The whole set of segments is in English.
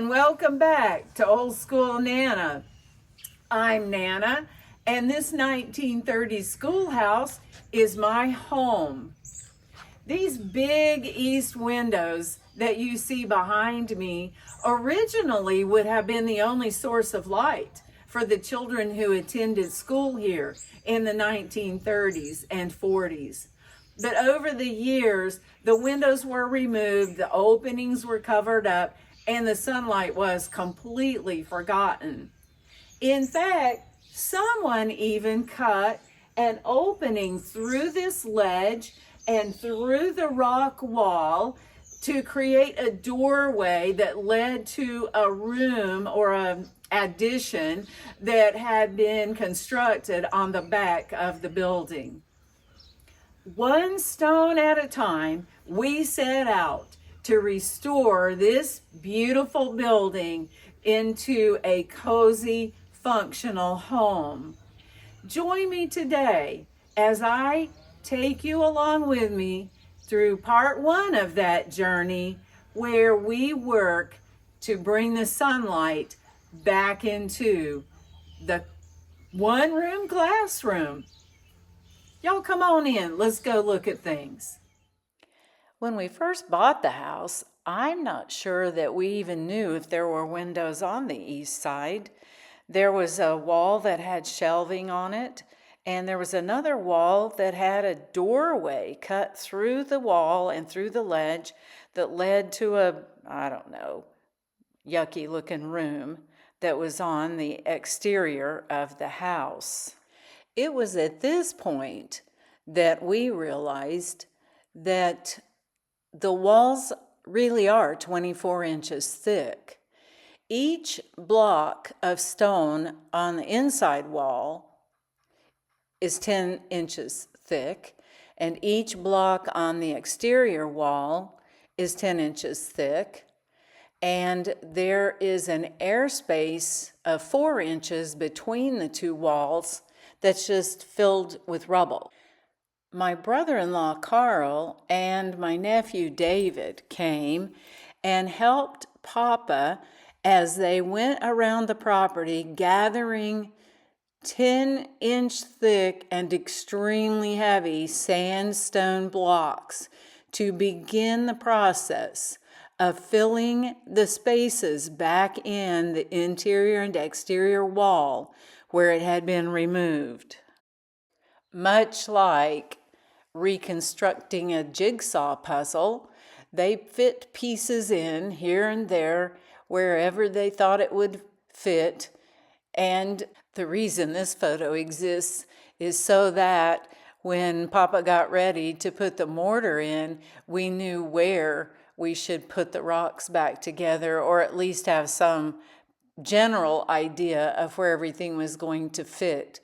and welcome back to Old School Nana. I'm Nana, and this 1930s schoolhouse is my home. These big east windows that you see behind me originally would have been the only source of light for the children who attended school here in the 1930s and 40s. But over the years, the windows were removed, the openings were covered up, and the sunlight was completely forgotten. In fact, someone even cut an opening through this ledge and through the rock wall to create a doorway that led to a room or an addition that had been constructed on the back of the building. One stone at a time, we set out to restore this beautiful building into a cozy, functional home. Join me today as I take you along with me through part one of that journey where we work to bring the sunlight back into the one-room classroom. Y'all come on in, let's go look at things. When we first bought the house, I'm not sure that we even knew if there were windows on the east side. There was a wall that had shelving on it, and there was another wall that had a doorway cut through the wall and through the ledge that led to a, yucky looking room that was on the exterior of the house. It was at this point that we realized that the walls really are 24 inches thick. Each block of stone on the inside wall is 10 inches thick, and each block on the exterior wall is 10 inches thick, and there is an airspace of 4 inches between the two walls that's just filled with rubble. My brother-in-law Carl and my nephew David came and helped Papa as they went around the property gathering 10-inch thick and extremely heavy sandstone blocks to begin the process of filling the spaces back in the interior and exterior wall where it had been removed. Much like reconstructing a jigsaw puzzle, they fit pieces in here and there wherever they thought it would fit. And the reason this photo exists is so that when Papa got ready to put the mortar in, we knew where we should put the rocks back together, or at least have some general idea of where everything was going to fit.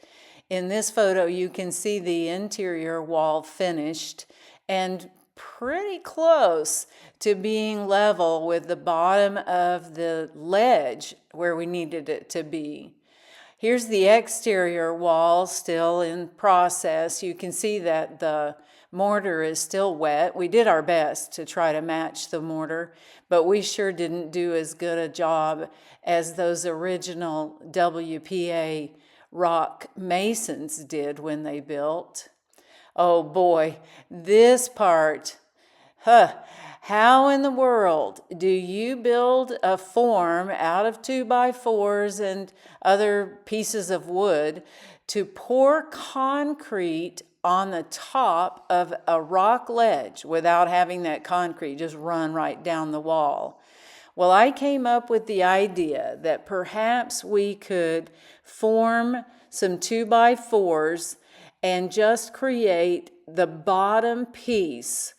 In this photo, you can see the interior wall finished and pretty close to being level with the bottom of the ledge where we needed it to be. Here's the exterior wall still in process. You can see that the mortar is still wet. We did our best to try to match the mortar, but we sure didn't do as good a job as those original WPA rock masons did when they built. Oh boy, this part, how in the world do you build a form out of 2x4s and other pieces of wood to pour concrete on the top of a rock ledge without having that concrete just run right down the wall? Well, I came up with the idea that perhaps we could form some 2x4s and just create the bottom piece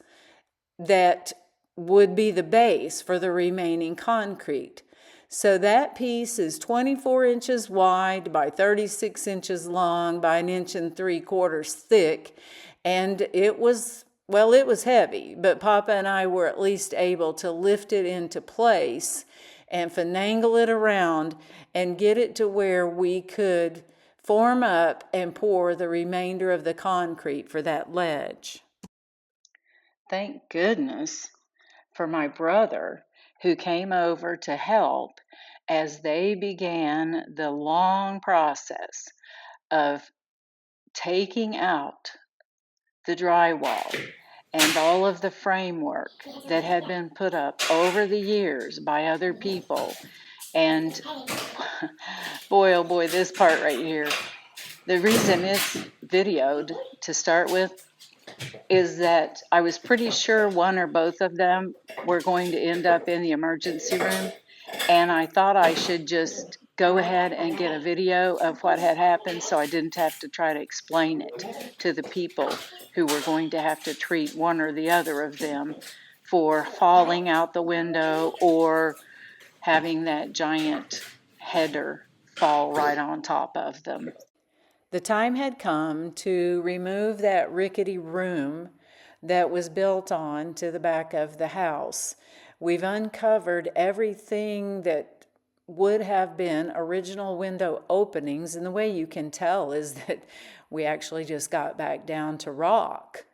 that would be the base for the remaining concrete. So that piece is 24 inches wide by 36 inches long by 1.75 inches thick, and it was heavy, but Papa and I were at least able to lift it into place and finagle it around and get it to where we could form up and pour the remainder of the concrete for that ledge. Thank goodness for my brother, who came over to help as they began the long process of taking out the drywall and all of the framework that had been put up over the years by other people. And boy, oh boy, this part right here. The reason it's videoed to start with is that I was pretty sure one or both of them were going to end up in the emergency room. And I thought I should just go ahead and get a video of what had happened so I didn't have to try to explain it to the people who were going to have to treat one or the other of them for falling out the window or having that giant header fall right on top of them. The time had come to remove that rickety room that was built on to the back of the house. We've uncovered everything that would have been original window openings, and the way you can tell is that we actually just got back down to rock,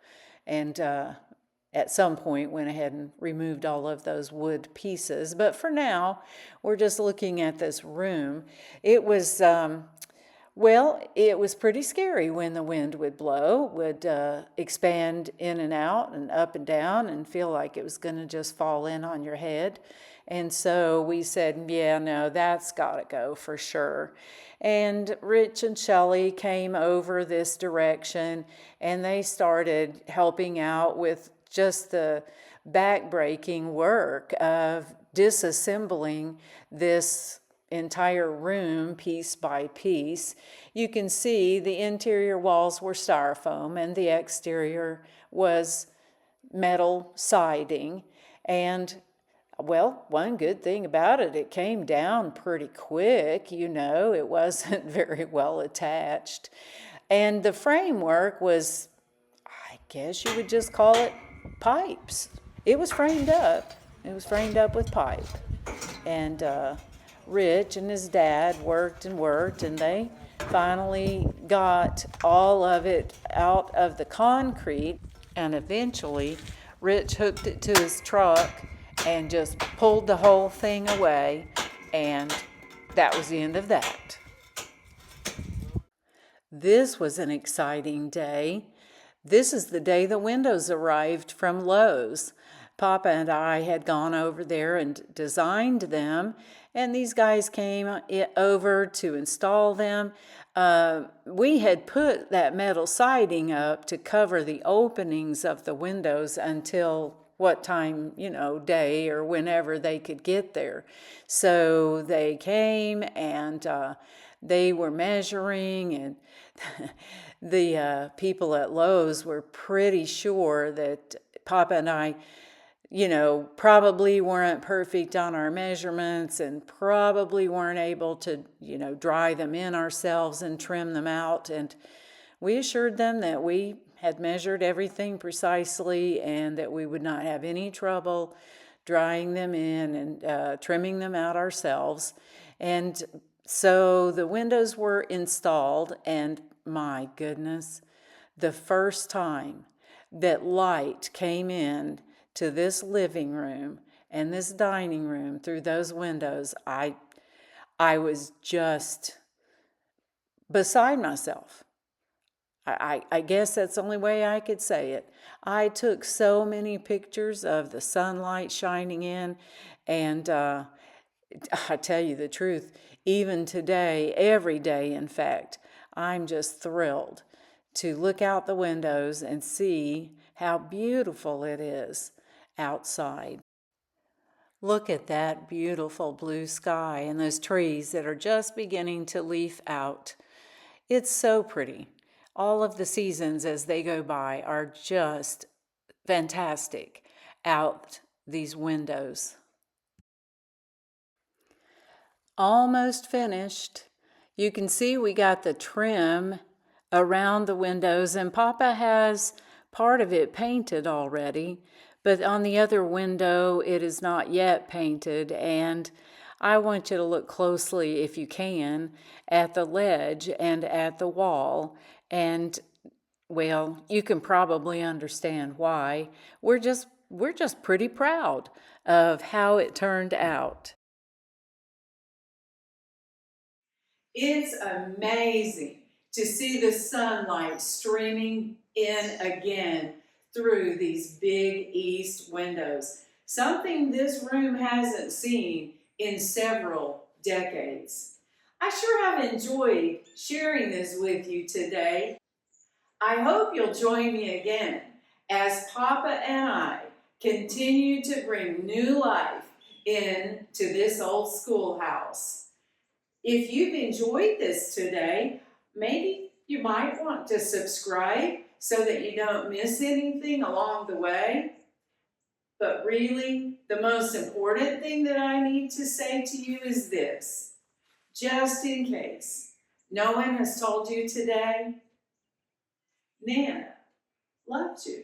and at some point went ahead and removed all of those wood pieces. But for now, we're just looking at this room. It was it was pretty scary when the wind would blow, would expand in and out and up and down and feel like it was going to just fall in on your head. And so we said, yeah, no, that's got to go for sure. And Rich and Shelley came over this direction and they started helping out with just the backbreaking work of disassembling this entire room piece by piece. You can see the interior walls were styrofoam and the exterior was metal siding. And well, one good thing about it, it came down pretty quick, it wasn't very well attached. And the framework was, I guess you would just call it pipes. It was framed up. It was framed up with pipe. And Rich and his dad worked and worked, and they finally got all of it out of the concrete. And eventually, Rich hooked it to his truck and just pulled the whole thing away, and that was the end of that. This was an exciting day. This is the day the windows arrived from Lowe's. Papa and I had gone over there and designed them, and these guys came over to install them. We had put that metal siding up to cover the openings of the windows until what time, day or whenever they could get there. So they came and they were measuring, and the people at Lowe's were pretty sure that Papa and I probably weren't perfect on our measurements and probably weren't able to, dry them in ourselves and trim them out. And we assured them that we had measured everything precisely and that we would not have any trouble drying them in and trimming them out ourselves. And so the windows were installed, and my goodness, the first time that light came in to this living room and this dining room through those windows, I was just beside myself. I guess that's the only way I could say it. I took so many pictures of the sunlight shining in, and I tell you the truth, even today, every day in fact, I'm just thrilled to look out the windows and see how beautiful it is outside. Look at that beautiful blue sky and those trees that are just beginning to leaf out. It's so pretty. All of the seasons as they go by are just fantastic out these windows. Almost finished. You can see we got the trim around the windows, and Papa has part of it painted already, but on the other window it is not yet painted. And I want you to look closely, if you can, at the ledge and at the wall. And well, you can probably understand why. We're just pretty proud of how it turned out. It's amazing to see the sunlight streaming in again through these big east windows, something this room hasn't seen in several decades. I sure have enjoyed sharing this with you today. I hope you'll join me again as Papa and I continue to bring new life into this old schoolhouse. If you've enjoyed this today, maybe you might want to subscribe so that you don't miss anything along the way. But really, the most important thing that I need to say to you is this, just in case no one has told you today, Nana loves you.